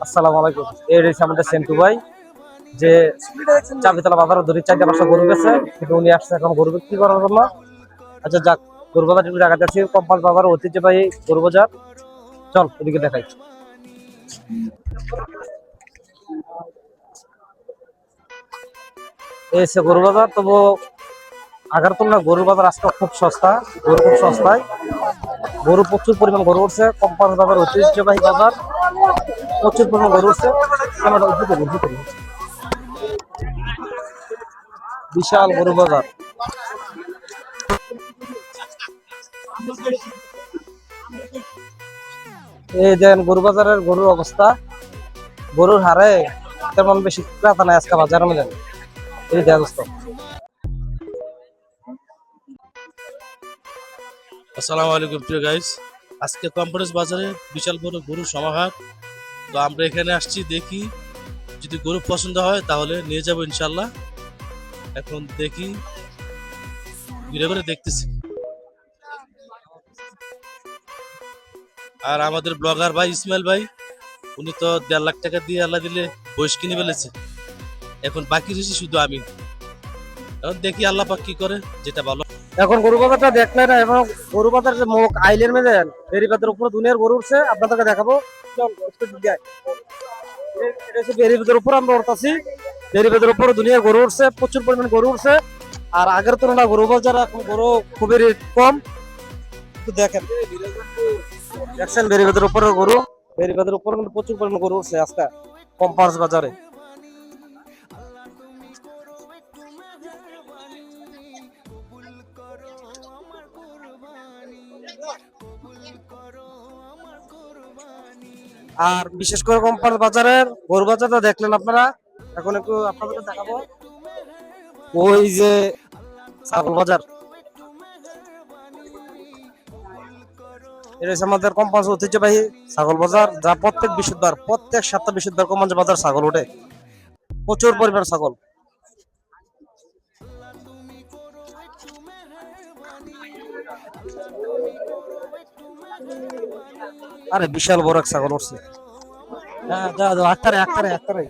আসসালামু আলাইকুম। এই রয়েছে আমাদের সেন্টু ভাই, যে চাবিতলা বাজারে ধরে 4-5টা গরু গেছে, কিন্তু উনি আসছে এখন গরু বিক্রি করার জন্য। আচ্ছা যাক, গরু বাজার একটু জায়গা যাচ্ছি, কম্পাস বাজার ঐতিহ্যবাহী গরু বাজার। চল এদিকে দেখাই। এই হচ্ছে গরু বাজার। তবু আগের তুলনায় গরুর বাজার আজকে খুব সস্তা, গরু খুব সস্তায়, গরু প্রচুর পরিমাণ গরু উঠছে। কম্পাস বাজার ঐতিহ্যবাহী বাজার, প্রচুর পরিমাণ গরু উঠছে। আমরা উঠে করি উঠে করি বিশাল গরু বাজার। এই দেখেন গরু বাজারের গরুর অবস্থা, গরুর হারে তেমন বেশি ক্রেতা নাই আজকে বাজারে মিলেন। এই দেখ দোস্ত। আসসালামু আলাইকুম প্রিয় গাইস। আজকে কম্পারেস বাজারে বিশাল বড় গরুর সমাহার। তো আমরা এখানে আসছি, দেখি যদি গরু পছন্দ হয় তাহলে নিয়ে যাবো ইনশাল্লাহ। এখন দেখি, ঘুরে ঘুরে দেখতেছি। আর আমাদের ব্লগার ভাই ইসমাইল ভাই, উনি তো 1.5 লাখ টাকা দিয়ে আল্লাহ দিলে বয়স কিনে ফেলেছে। এখন বাকি রয়েছে শুধু আমি। এখন দেখি আল্লাহ পাক কি করে, যেটা ভালো। এখন গরু বাজারটা দেখলে না, এবং গরু বাজার যে মুখ আইলের মেয়ে দেন বেরিবাদের উপরে দুনিয়ার গরু উঠছে, আপনাদেরকে দেখাবো। চল একটু দিকে আয়। এটা হচ্ছে বেরিবাদের উপর আমরা উঠতেছি। বেরিবাদের উপরে দুনিয়ার গরু উঠছে, প্রচুর পরিমাণ গরু উঠছে। আর আগের তুলনায় গরু বাজার এখন গরু খুবই কম। একটু দেখেন, দেখছেন বেরিবাদের উপরে গরু, বেরিবাদের উপরে কিন্তু প্রচুর পরিমাণ গরু উঠছে আজকে কম্পাস বাজারে। আর বিশেষ করে কম্পাস বাজারের গরু বাজারটা দেখলেন আপনারা, এখন একটু আপনাদেরকে দেখাবো। ওই যে ছাগল বাজার, এটা হচ্ছে আমাদের কম্পাস ঐতিহ্যবাহী ছাগল বাজার, যা প্রত্যেক বৃহস্পতিবার, প্রত্যেক সপ্তাহ বৃহস্পতিবার কম্পাস বাজার ছাগল ওঠে, প্রচুর পরিমাণ ছাগল। আরে বিশাল বড় এক ছাগল উঠছে। হ্যাঁ যা যা, আটটারে আটটারে আটটারে।